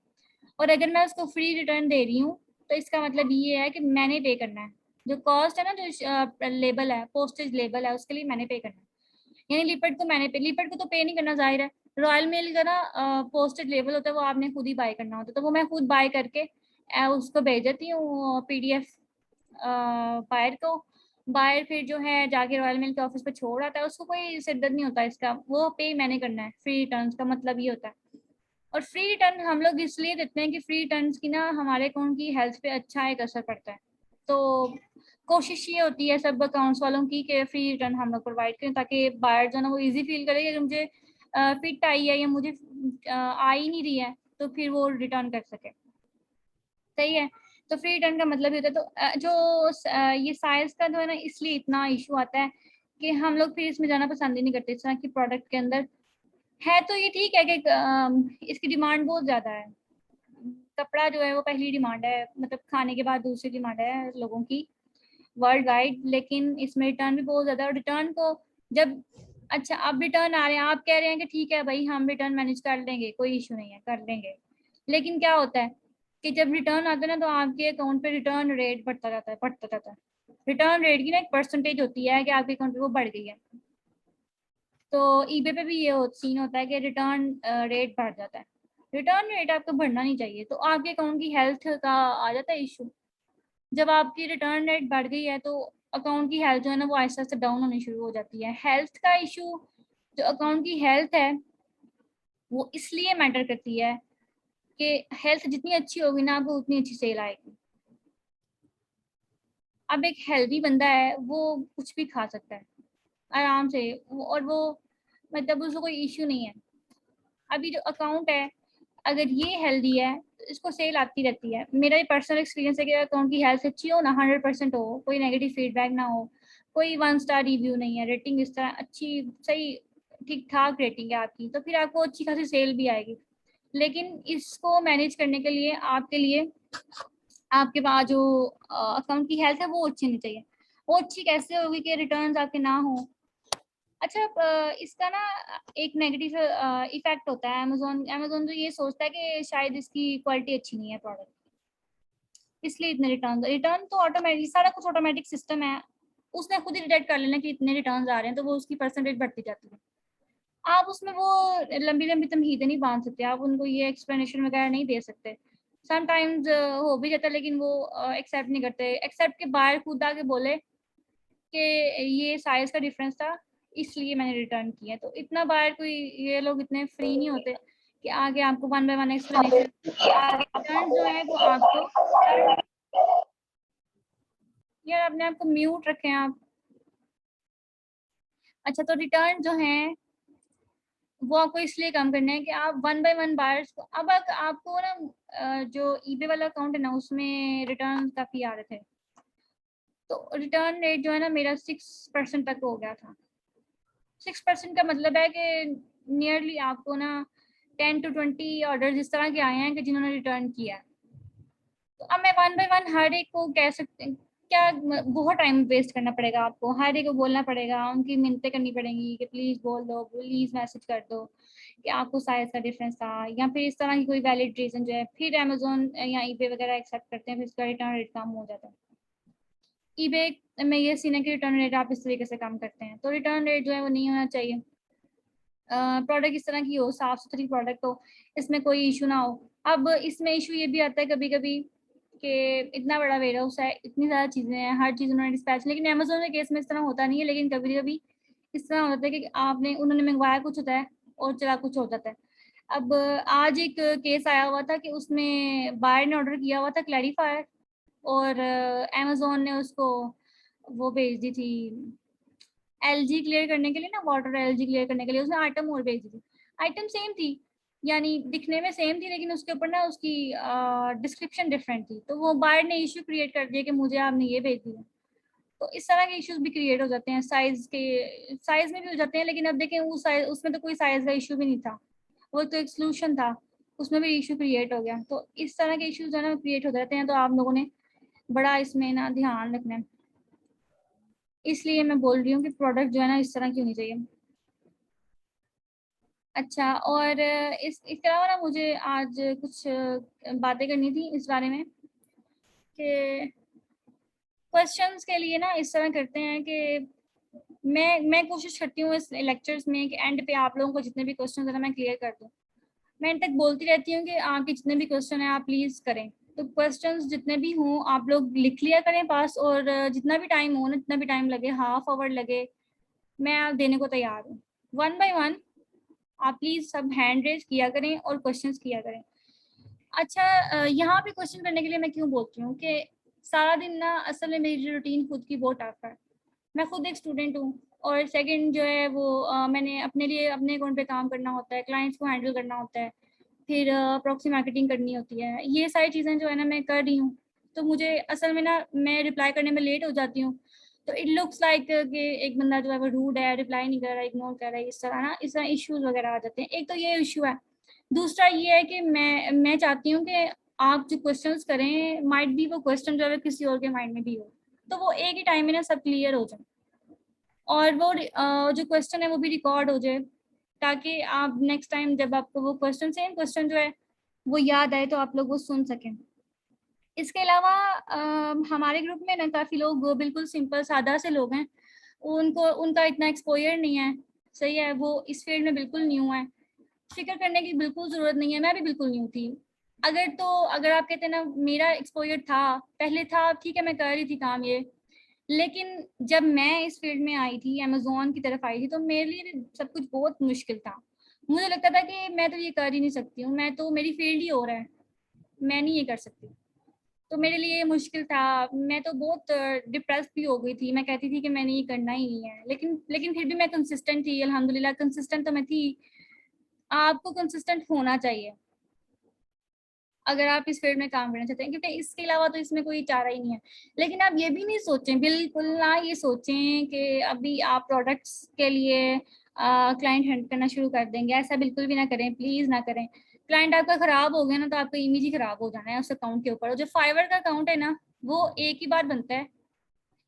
और अगर मैं उसको फ्री रिटर्न दे रही हूँ, तो इसका मतलब ये है कि मैंने पे करना है। जो कॉस्ट है ना, जो लेबल है, पोस्टेज लेबल है, उसके लिए मैंने पे करना है। यानी लिपट को तो पे नहीं करना, जाहिर है। रॉयल मेल का ना पोस्टेज लेबल होता है, वो आपने खुद ही बाय करना होता है, तो वो मैं खुद बाय करके उसको भेज देती हूँ PDF बायर को। बायर फिर जो है जाके रॉयल मेल के ऑफिस पे छोड़ आता है, उसको कोई सिरदर्द नहीं होता इसका, वो पे मैंने करना है। फ्री रिटर्न का मतलब ये होता है। और फ्री रिटर्न हम लोग इसलिए देते हैं कि फ्री रिटर्न की ना हमारे अकाउंट की हेल्थ पे अच्छा एक असर पड़ता है। तो कोशिश ये होती है सब अकाउंट्स वालों की कि फ्री रिटर्न हम लोग प्रोवाइड करें, ताकि बायर जो है ना वो इजी फील करे कि मुझे फिट आई है या मुझे आ ही नहीं रही है, तो फिर वो रिटर्न कर सके। सही है। तो फ्री रिटर्न का मतलब ये होता है। तो ये साइज का जो है ना, इसलिए इतना इशू आता है कि हम लोग फिर इसमें जाना पसंद ही नहीं करते। इस तरह की प्रोडक्ट के अंदर है तो ये ठीक है कि इसकी डिमांड बहुत ज़्यादा है। कपड़ा जो है वो पहली डिमांड है, मतलब खाने के बाद दूसरी डिमांड है लोगों की वर्ल्ड वाइड। लेकिन इसमें रिटर्न भी बहुत ज़्यादा है। और रिटर्न को जब, अच्छा अब रिटर्न आ रहे हैं, आप कह रहे हैं कि ठीक है भाई हम रिटर्न मैनेज कर लेंगे, कोई इशू नहीं है, कर लेंगे। लेकिन क्या होता है कि जब रिटर्न आता है ना, तो आपके अकाउंट पे रिटर्न रेट बढ़ता जाता है। रिटर्न रेट की ना एक परसेंटेज होती है कि आपके अकाउंट पे वो बढ़ गई है। तो ईबे पे भी ये सीन होता है कि रिटर्न रेट बढ़ जाता है। रिटर्न रेट आपको बढ़ना नहीं चाहिए, तो आपके अकाउंट की हेल्थ का आ जाता है इशू। जब आपकी रिटर्न रेट बढ़ गई है, तो अकाउंट की हेल्थ जो है ना वो आहिस्ता आहिस्ता डाउन होनी शुरू हो जाती है। हेल्थ का इशू, जो अकाउंट की हेल्थ है, वो इसलिए मैटर करती है कि हेल्थ जितनी अच्छी होगी ना, आपको उतनी अच्छी सेल आएगी। अब एक हेल्दी बंदा है, वो कुछ भी खा सकता है आराम से, और वो मतलब उसको कोई इश्यू नहीं है। अभी जो अकाउंट है, अगर ये हेल्दी है तो इसको सेल आती रहती है। मेरा ये पर्सनल एक्सपीरियंस है कि अकाउंट की हेल्थ अच्छी हो ना, 100% हो, कोई नेगेटिव फीडबैक ना हो, कोई 1 स्टार रिव्यू नहीं है, रेटिंग इस तरह अच्छी, सही, ठीक ठाक रेटिंग है आपकी, तो फिर आपको अच्छी खासी सेल भी आएगी। लेकिन इसको मैनेज करने के लिए आपके लिए आपके पास जो अकाउंट की हेल्थ है वो अच्छी नहीं चाहिए। वो अच्छी कैसे होगी कि रिटर्न्स आपके ना हो। अच्छा, इसका ना एक नेगेटिव इफेक्ट होता है। अमेजोन अमेजोन तो ये सोचता है कि शायद इसकी क्वालिटी अच्छी नहीं है प्रोडक्ट, इसलिए इतने रिटर्न। रिटर्न तो ऑटोमेटिक, सारा कुछ ऑटोमेटिक सिस्टम है, उसने खुद ही डिटेक्ट कर लेना कि इतने रिटर्न आ रहे हैं, तो वो उसकी परसेंटेज बढ़ती जाती है। आप उसमें वो लंबी लंबी तमहीदें नहीं बांध सकते, आप उनको ये एक्सप्लेनेशन वगैरह नहीं दे सकते। समटाइम्स हो भी जाता है, लेकिन वो एक्सेप्ट नहीं करते। एक्सेप्ट के बाहर खुद आके बोले कि ये साइज का डिफरेंस था, इसलिए मैंने रिटर्न किया। तो इतना बाहर कोई, ये लोग इतने फ्री नहीं होते कि आगे आपको 1 बाय 1 एक्सप्लेनेशन। रिटर्न जो है वो आपको, यार अपने आप को म्यूट रखें आप। अच्छा, तो रिटर्न जो है वो आपको इसलिए कम करना है कि आप 1 बाय 1 बायर्स को, अब आपको ना जो ईबे वाला अकाउंट है ना, उसमें रिटर्न काफी आ रहे थे। तो रिटर्न रेट जो है ना मेरा 6% तक हो गया था। 6% का मतलब है कि नियरली आपको ना 10 to 20 ऑर्डर इस तरह के आए हैं कि जिन्होंने रिटर्न किया। तो अब मैं 1 बाय 1 हर एक को कह सकते, क्या बहुत टाइम वेस्ट करना पड़ेगा आपको, हर एक को बोलना पड़ेगा, उनकी मिन्नतें करनी पड़ेंगी कि प्लीज बोल दो, प्लीज मैसेज कर दो कि आपको साइज का डिफरेंस था, या फिर इस तरह की कोई वैलिड रीजन जो है। फिर अमेजोन या ईबे वगैरह एक्सेप्ट करते हैं, फिर इसका रिटर्न रेट कम हो जाता है। ईबे में ये सीन है कि रिटर्न रेट आप इस तरीके से कम करते हैं। तो रिटर्न रेट जो है वो नहीं होना चाहिए। प्रोडक्ट इस तरह की हो, साफ सुथरी प्रोडक्ट हो, इसमें कोई इशू ना हो। अब इसमें इशू ये भी आता है कभी कभी कि इतना बड़ा वेयर हाउस है, इतनी ज़्यादा चीज़ें हैं, हर चीज़ उन्होंने डिस्पैच, लेकिन अमेजोन के केस में इस तरह होता नहीं है। लेकिन कभी कभी इस तरह होता है कि आपने, उन्होंने मंगवाया कुछ होता है और चला कुछ हो जाता है। अब आज एक केस आया हुआ था कि उसमें बायर ने ऑर्डर किया हुआ था क्लैरिफायर, और अमेजोन ने उसको वो भेज दी थी एलजी क्लियर करने के लिए ना, वाटर एलजी क्लियर करने के लिए उसने आइटम और भेज दी थी। आइटम सेम थी, यानी दिखने में सेम थी, लेकिन उसके ऊपर ना उसकी डिस्क्रिप्शन डिफरेंट थी। तो वो बायर ने इशू क्रिएट कर दिया कि मुझे आपने ये भेज दिया। तो इस तरह के इश्यूज भी क्रिएट हो जाते हैं, साइज में भी हो जाते हैं। लेकिन अब देखें उस साइज, उसमें तो कोई साइज का इशू भी नहीं था, वो तो एक सोल्यूशन था, उसमें भी इशू क्रिएट हो गया। तो इस तरह के इश्यूज जो है ना क्रिएट हो जाते हैं। तो आप लोगों ने बड़ा इसमें ना ध्यान रखना है, इसलिए मैं बोल रही हूँ कि प्रोडक्ट जो है ना इस तरह की होनी चाहिए। अच्छा, और इसके अलावा ना मुझे आज कुछ बातें करनी थी इस बारे में कि क्वेश्चंस के लिए ना इस तरह करते हैं कि मैं कोशिश करती हूँ इस लेक्चर्स में कि एंड पे आप लोगों को जितने भी क्वेश्चन है ना मैं क्लियर कर दूँ। मैं एंड तक बोलती रहती हूँ कि आपके जितने भी क्वेश्चन है आप प्लीज़ करें। तो क्वेश्चंस जितने भी हों आप लोग लिख लिया करें पास, और जितना भी टाइम हो ना, जितना भी टाइम लगे, हाफ आवर लगे, मैं आप देने को तैयार हूँ। 1 बाय 1 आप प्लीज सब हैंड रेज किया करें और क्वेश्चंस किया करें। अच्छा, यहाँ पे क्वेश्चन करने के लिए मैं क्यों बोलती हूँ कि सारा दिन ना असल में मेरी रूटीन खुद की बहुत टफ है। मैं खुद एक स्टूडेंट हूँ, और सेकंड जो है वो मैंने अपने लिए अपने अकाउंट पे काम करना होता है, क्लाइंट्स को हैंडल करना होता है, फिर प्रॉक्सी मार्केटिंग करनी होती है। ये सारी चीज़ें जो है ना मैं कर रही हूँ। तो मुझे असल में ना मैं रिप्लाई करने में लेट हो जाती हूँ। तो इट लुक्स लाइक कि एक बंदा जो है वो रूड है, रिप्लाई नहीं कर रहा है, इग्नोर कर रहा है, इस तरह ना, इस तरह इश्यूज वगैरह आ जाते हैं। एक तो ये इशू है। दूसरा ये है कि मैं चाहती हूँ कि आप जो क्वेश्चंस करें, माइट भी वो क्वेश्चन जो है किसी और के माइंड में भी हो, तो वो एक ही टाइम में ना सब क्लियर हो जाए, और वो जो क्वेश्चन है वो भी रिकॉर्ड हो जाए, ताकि आप नेक्स्ट टाइम जब आपको वो क्वेश्चन, सेम क्वेश्चन जो है वो याद आए, तो आप लोग वो सुन सकें। इसके अलावा हमारे ग्रुप में ना काफ़ी लोग बिल्कुल सिंपल सादा से लोग हैं, उनको उनका इतना एक्सपोजर नहीं है, सही है, वो इस फील्ड में बिल्कुल न्यू है। फिक्र करने की बिल्कुल ज़रूरत नहीं है, मैं भी बिल्कुल न्यू थी। अगर आप कहते हैं ना मेरा एक्सपोजर था, पहले था, ठीक है, मैं कर रही थी काम ये, लेकिन जब मैं इस फील्ड में आई थी, अमेज़न की तरफ आई थी, तो मेरे लिए सब कुछ बहुत मुश्किल था। मुझे लगता था कि मैं तो ये कर ही नहीं सकती हूँ, मैं तो, मेरी फील्ड ही और है, मैं नहीं ये कर सकती। तो मेरे लिए ये मुश्किल था, मैं तो बहुत डिप्रेस भी हो गई थी। मैं कहती थी कि मैंने ये करना ही नहीं है, लेकिन फिर भी मैं कंसिस्टेंट थी, अल्हम्दुलिल्लाह कंसिस्टेंट तो मैं थी। आपको कंसिस्टेंट होना चाहिए अगर आप इस फील्ड में काम करना चाहते हैं, क्योंकि इसके अलावा तो इसमें कोई चारा ही नहीं है। लेकिन आप ये भी नहीं सोचें, बिल्कुल ना ये सोचें कि अभी आप प्रोडक्ट्स के लिए क्लाइंट हंट करना शुरू कर देंगे, ऐसा बिल्कुल भी ना करें, प्लीज़ ना करें। क्लाइंट आपका ख़राब हो गया ना, तो आपका इमेज ही ख़राब हो जाना है उस अकाउंट के ऊपर। और जो फाइवर का अकाउंट है ना, वो एक ही बार बनता है।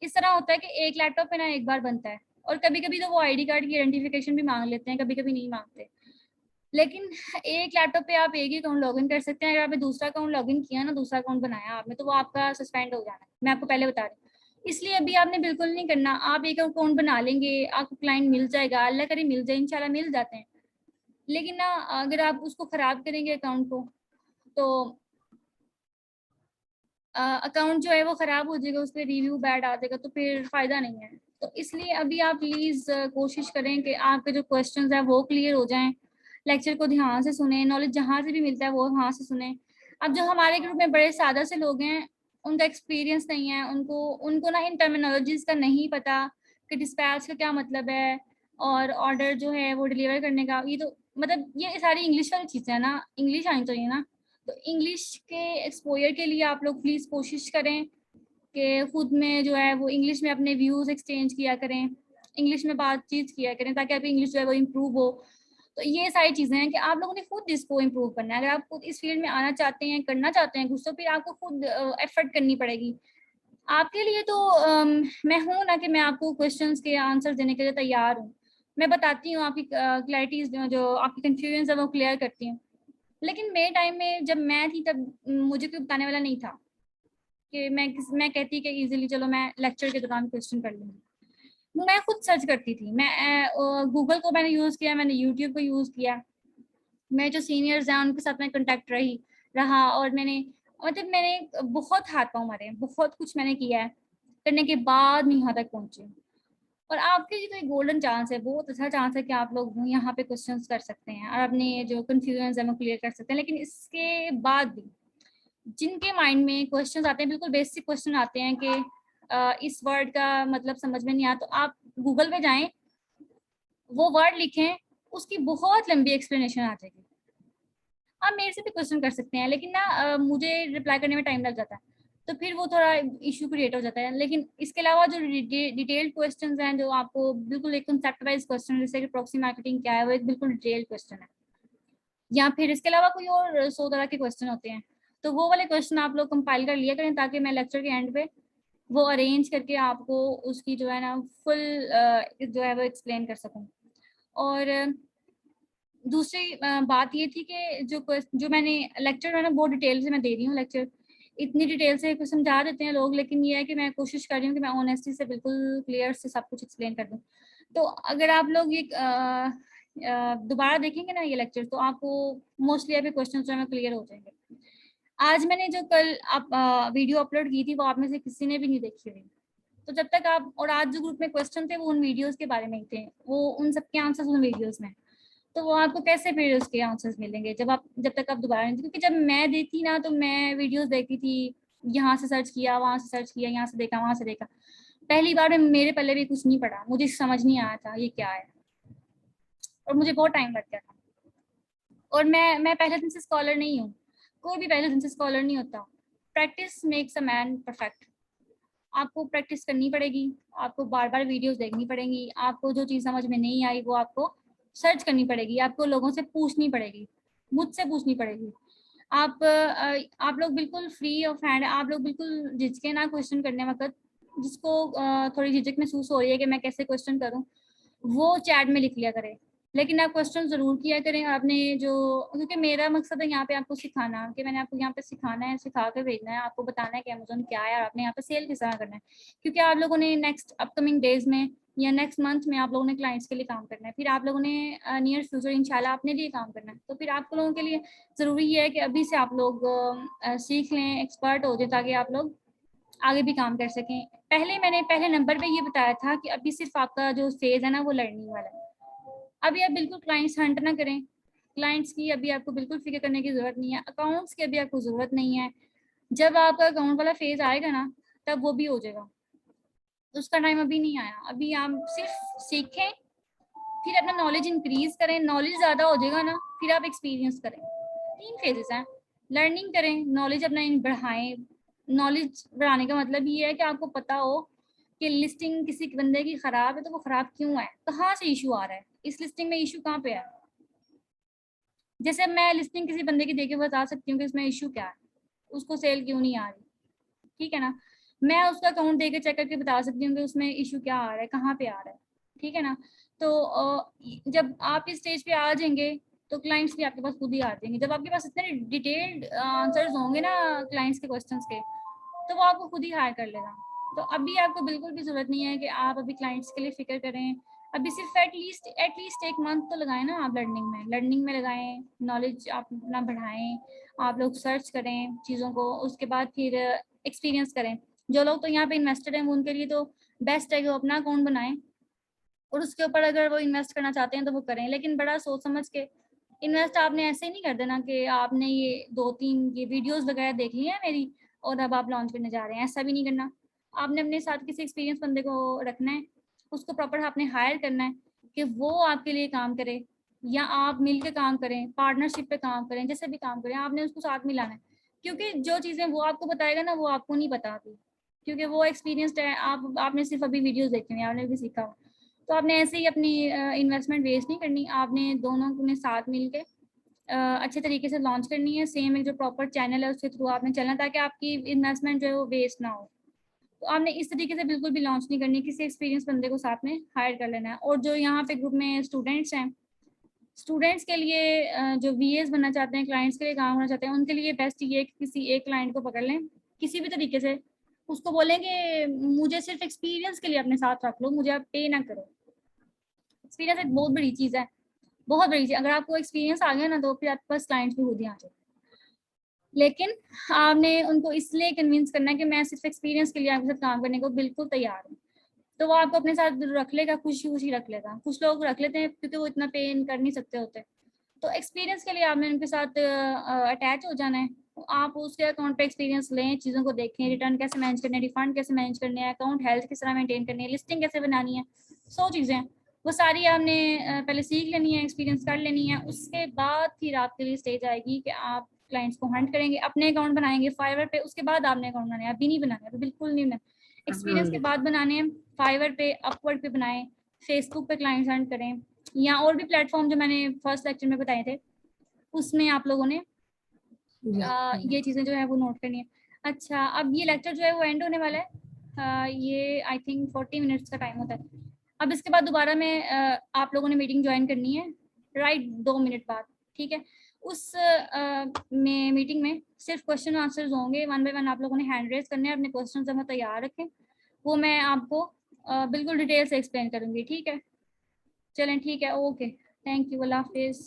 इस तरह होता है कि एक लैपटॉप पे ना एक बार बनता है, और कभी कभी तो वो आईडी कार्ड की आइडेंटिफिकेशन भी मांग लेते हैं, कभी कभी नहीं मांगते। लेकिन एक लैपटॉप पे आप एक ही अकाउंट लॉगिन कर सकते हैं। अगर आपने दूसरा अकाउंट लॉगिन किया ना, दूसरा अकाउंट बनाया आपने, तो वो आपका सस्पेंड हो जाना है, मैं आपको पहले बता रही हूँ। इसलिए अभी आपने बिल्कुल नहीं करना, आप एक अकाउंट बना लेंगे, आपको क्लाइंट मिल जाएगा, अल्लाह करे मिल जाए, इंशाल्लाह मिल जाते हैं। लेकिन ना अगर आप उसको ख़राब करेंगे अकाउंट को, तो अकाउंट जो है वो ख़राब हो जाएगा, उस पर रिव्यू बैड आ जाएगा, तो फिर फ़ायदा नहीं है। तो इसलिए अभी आप प्लीज़ कोशिश करें कि आपके जो क्वेश्चंस हैं वो क्लियर हो जाएं, लेक्चर को ध्यान से सुने, नॉलेज जहाँ से भी मिलता है वो वहाँ से सुने। अब जो हमारे ग्रुप में बड़े सादा से लोग हैं, उनका एक्सपीरियंस नहीं है, उनको उनको ना इन टर्मिनोलॉजीज़ का नहीं पता कि डिस्पैच का क्या मतलब है, और ऑर्डर जो है वो डिलीवर करने का, ये तो मतलब ये सारी इंग्लिश वाली चीज़ें हैं ना, इंग्लिश आनी चाहिए ना। तो इंग्लिश के एक्सपोजर के लिए आप लोग प्लीज़ कोशिश करें कि खुद में जो है वो इंग्लिश में अपने व्यूज़ एक्सचेंज किया करें, इंग्लिश में बातचीत किया करें, ताकि आपकी इंग्लिश जो है वो इम्प्रूव हो। तो ये सारी चीज़ें हैं कि आप लोगों ने खुद इसको इम्प्रूव करना है। अगर आप खुद इस फील्ड में आना चाहते हैं, करना चाहते हैं कुछ, तो फिर आपको खुद एफर्ट करनी पड़ेगी। आपके लिए तो मैं हूँ ना कि मैं आपको क्वेश्चंस के आंसर देने के लिए तैयार हूँ। मैं बताती हूँ आपकी क्लैरिटीज़ जो आपकी कन्फ्यूजन है वो क्लियर करती हूँ। लेकिन मेरे टाइम में जब मैं थी तब मुझे कोई बताने वाला नहीं था कि मैं कहती कि इजीली चलो मैं लेक्चर के दौरान क्वेश्चन कर लूँगी। मैं खुद सर्च करती थी, मैं गूगल को मैंने यूज़ किया, मैंने यूट्यूब को यूज़ किया, मेरे जो सीनियर्स हैं उनके साथ मैं कॉन्टैक्ट रहा, और मैंने मतलब मैंने बहुत हाथ पाँव मारे हैं, बहुत कुछ मैंने किया है, करने के बाद मैं यहाँ तक पहुँची हूँ। और आपके लिए तो एक गोल्डन चांस है, बहुत अच्छा चांस है कि आप लोग यहाँ पे क्वेश्चंस कर सकते हैं और अपने जो कन्फ्यूजन है वो क्लियर कर सकते हैं। लेकिन इसके बाद भी जिनके माइंड में क्वेश्चंस आते हैं, बिल्कुल बेसिक क्वेश्चन आते हैं कि इस वर्ड का मतलब समझ में नहीं आया, तो आप गूगल पे जाएं, वो वर्ड लिखें, उसकी बहुत लंबी एक्सप्लेनेशन आ जाएगी। आप मेरे से भी क्वेश्चन कर सकते हैं, लेकिन ना मुझे रिप्लाई करने में टाइम लग जाता है, तो फिर वो थोड़ा इशू क्रिएट हो जाता है। लेकिन इसके अलावा जो डिटेल्ड क्वेश्चंस हैं, जो आपको बिल्कुल एक कंसेप्ट वाइज क्वेश्चन, जैसे कि प्रॉक्सी मार्केटिंग क्या है, वो एक बिल्कुल डिटेल्ड क्वेश्चन है, या फिर इसके अलावा कोई और 100 तरह के क्वेश्चन होते हैं, तो वो वाले क्वेश्चन आप लोग कंपाइल कर लिया करें, ताकि मैं लेक्चर के एंड पे वो अरेंज करके आपको उसकी जो है ना फुल जो है वो एक्सप्लेन कर सकूं। और दूसरी बात ये थी कि जो मैंने लेक्चर है ना बहुत डिटेल से मैं दे रही हूँ लेक्चर, इतनी डिटेल से कुछ समझा देते हैं लोग, लेकिन ये है कि मैं कोशिश कर रही हूँ कि मैं ऑनेस्टी से बिल्कुल क्लियर से सब कुछ एक्सप्लेन कर दूँ। तो अगर आप लोग ये दोबारा देखेंगे ना ये लेक्चर, तो आपको मोस्टली आपके क्वेश्चन जो है क्लियर हो जाएंगे। आज मैंने जो कल आप वीडियो अपलोड की थी वो आप में से किसी ने भी नहीं देखी हुई, तो जब तक आप, और आज जो ग्रुप में क्वेश्चन थे वो उन वीडियोस के बारे में ही थे, वो उन सबके आंसर्स उन वीडियोस में, तो वो आपको कैसे फिर उसके आंसर्स मिलेंगे जब तक आप दोबारा नहीं, क्योंकि जब मैं देखती ना तो मैं वीडियोस देखती थी, यहाँ से सर्च किया, वहाँ से सर्च किया, यहाँ से देखा, वहाँ से देखा, पहली बार में मेरे पहले भी कुछ नहीं पढ़ा, मुझे समझ नहीं आया था ये क्या है, और मुझे बहुत टाइम लग गया था। और मैं पहले दिन से स्कॉलर नहीं हूँ, कोई भी पहले दिन से स्कॉलर नहीं होता। Practice makes a man perfect. आपको प्रैक्टिस करनी पड़ेगी, आपको बार बार वीडियोस देखनी पड़ेंगी, आपको जो चीज़ समझ में नहीं आई वो आपको सर्च करनी पड़ेगी, आपको लोगों से पूछनी पड़ेगी, मुझसे पूछनी पड़ेगी। आप लोग बिल्कुल फ्री ऑफ हैंड, आप लोग बिल्कुल झिझके ना क्वेश्चन करने वक्त, जिसको थोड़ी झिझक महसूस हो रही है कि मैं कैसे क्वेश्चन करूं, वो चैट में लिख लिया करें, लेकिन आप क्वेश्चन ज़रूर किया करें। आपने जो, क्योंकि मेरा मकसद है यहाँ पे आपको सिखाना, कि मैंने आपको यहाँ पे सिखाना है, सिखा कर भेजना है, आपको बताना है कि अमेज़न क्या है और आपने यहाँ पे सेल किस तरह करना है, क्योंकि आप लोगों ने नेक्स्ट अपकमिंग डेज में या नेक्स्ट मंथ में आप लोगों ने क्लाइंट्स के लिए काम करना है, फिर आप लोगों ने नियर फ्यूचर इंशाल्लाह अपने लिए काम करना है। तो फिर आप लोगों के लिए ज़रूरी ये है कि अभी से आप लोग सीख लें, एक्सपर्ट हो जाए, ताकि आप लोग आगे भी काम कर सकें। मैंने पहले नंबर पे ये बताया था कि अभी सिर्फ आपका जो फेज़ है ना वो लर्निंग वाला है। अभी आप बिल्कुल क्लाइंट्स हंट ना करें, क्लाइंट्स की अभी आपको बिल्कुल फिक्र करने की ज़रूरत नहीं है, अकाउंट्स की अभी आपको ज़रूरत नहीं है। जब आपका अकाउंट वाला फेज़ आएगा ना, तब वो भी हो जाएगा, उसका टाइम अभी नहीं आया। अभी आप सिर्फ सीखें, फिर अपना नॉलेज इंक्रीज करें, नॉलेज ज़्यादा हो जाएगा ना, फिर आप एक्सपीरियंस करें। 3 फेजेस हैं, लर्निंग करें, नॉलेज अपना बढ़ाएं। नॉलेज बढ़ाने का मतलब ये है कि आपको पता हो कि लिस्टिंग किसी बंदे की ख़राब है, तो वो ख़राब क्यों है, कहाँ से इशू आ रहा है, इस लिस्टिंग में इशू कहाँ पे है। जैसे मैं लिस्टिंग किसी बंदे की देके बता सकती हूँ कि इसमें इशू क्या है, उसको सेल क्यों नहीं आ रही, ठीक है ना। मैं उसका अकाउंट देके चेक करके बता सकती हूँ कि उसमें इशू क्या आ रहा है, कहाँ पे आ रहा है, ठीक है ना। तो जब आप इस स्टेज पे आ जाएंगे तो क्लाइंट्स भी आपके पास खुद ही आ जाएंगे। जब आपके पास इतने डिटेल्ड आंसर्स होंगे ना क्लाइंट्स के क्वेश्चंस के, तो वो आपको खुद ही हायर कर लेगा। तो अभी आपको बिल्कुल भी ज़रूरत नहीं है कि आप अभी क्लाइंट्स के लिए फ़िक्र करें। अभी सिर्फ एटलीस्ट 1 मंथ तो लगाएं ना आप लर्निंग में लगाएं, नॉलेज आप अपना बढ़ाएं, आप लोग सर्च करें चीज़ों को, उसके बाद फिर एक्सपीरियंस करें। जो लोग तो यहाँ पे इन्वेस्टेड हैं, वो उनके लिए तो बेस्ट है कि वो अपना अकाउंट बनाएं और उसके ऊपर अगर वो इन्वेस्ट करना चाहते हैं तो वो करें, लेकिन बड़ा सोच समझ के इन्वेस्ट आपने ऐसे ही नहीं कर देना कि आपने ये 2-3 ये वीडियोस वगैरह देख ली है मेरी और अब आप लॉन्च करने जा रहे हैं, ऐसा भी नहीं करना। आपने अपने साथ किसी एक्सपीरियंस बंदे को रखना है, उसको प्रॉपर आपने हायर करना है कि वो आपके लिए काम करे या आप मिल के काम करें, पार्टनरशिप पे काम करें, जैसे भी काम करें आपने उसको साथ मिलाना है। क्योंकि जो चीज़ें वो आपको बताएगा ना वो आपको नहीं पता अभी, क्योंकि वो एक्सपीरियंसड है, आपने सिर्फ अभी वीडियोस देखी हुई, आपने भी सीखा। तो आपने ऐसे ही अपनी इन्वेस्टमेंट वेस्ट नहीं करनी, आपने दोनों ने साथ मिल के अच्छे तरीके से लॉन्च करनी है। सेम एक जो प्रॉपर चैनल है उसके थ्रू आपने चलना, ताकि आपकी इन्वेस्टमेंट जो है वो वेस्ट ना हो। तो आपने इस तरीके से बिल्कुल भी लॉन्च नहीं करनी, किसी एक्सपीरियंस बंदे को साथ में हायर कर लेना है। और जो यहाँ पे ग्रुप में स्टूडेंट्स हैं, स्टूडेंट्स के लिए जो वीएस बनना चाहते हैं, क्लाइंट्स के लिए काम करना चाहते हैं, उनके लिए बेस्ट ये है कि किसी एक क्लाइंट को पकड़ लें किसी भी तरीके से, उसको बोलें कि मुझे सिर्फ एक्सपीरियंस के लिए अपने साथ रख लो, मुझे आप पे ना करो। एक्सपीरियंस एक बहुत बड़ी चीज़ है, बहुत बड़ी चीज़। अगर आपको एक्सपीरियंस आ गया ना तो फिर आपके पास क्लाइंट्स भी खुद ही आ जाए। लेकिन आपने उनको इसलिए कन्विंस करना है कि मैं सिर्फ एक्सपीरियंस के लिए आपके साथ काम करने को बिल्कुल तैयार हूँ, तो वो आपको अपने साथ रख लेगा, खुशी खुशी रख लेगा। कुछ लोग रख लेते हैं क्योंकि वो इतना पे कर नहीं सकते होते। तो एक्सपीरियंस के लिए आपने उनके साथ अटैच हो जाना है। आप उसके अकाउंट पे एक्सपीरियंस लें, चीज़ों को देखें, रिटर्न कैसे मैनेज करने हैं, रिफंड कैसे मैनेज करने हैं, अकाउंट हेल्थ किस तरह मेंटेन करनी है, लिस्टिंग कैसे बनानी है, 100 चीज़ें वो सारी आपने पहले सीख लेनी है, एक्सपीरियंस कर लेनी है। उसके बाद फिर आपके लिए स्टेज आएगी कि आप क्लाइंट्स को हंट करेंगे, अपने अकाउंट बनाएंगे फाइवर पे, उसके बाद आपने अकाउंट बनाने, अभी नहीं बनाना, अभी बिल्कुल नहीं बनाना। एक्सपीरियंस के बाद बनाने हैं, फाइवर पे, अपवर्ड पे बनाएं, फेसबुक पे क्लाइंट्स हंट करें, या और भी प्लेटफॉर्म जो मैंने फर्स्ट लेक्चर में बताए थे उसमें आप लोगों ने ये चीज़ें जो है वो नोट करनी है। अच्छा, अब ये लेक्चर जो है वो एंड होने वाला है। ये आई थिंक 40 मिनट्स का टाइम होता है। अब इसके बाद दोबारा में आप लोगों ने मीटिंग ज्वाइन करनी है, राइट, 2 मिनट बाद, ठीक है। उस में मीटिंग में सिर्फ क्वेश्चन आंसर्स होंगे, 1 बाय 1 आप लोगों ने हैंड रेज करने हैं, अपने क्वेश्चन जमा तैयार रखें, वो मैं आपको बिल्कुल डिटेल से एक्सप्लेन करूँगी, ठीक है। चलें ठीक है, ओके, थैंक यू, अल्लाह हाफिज़।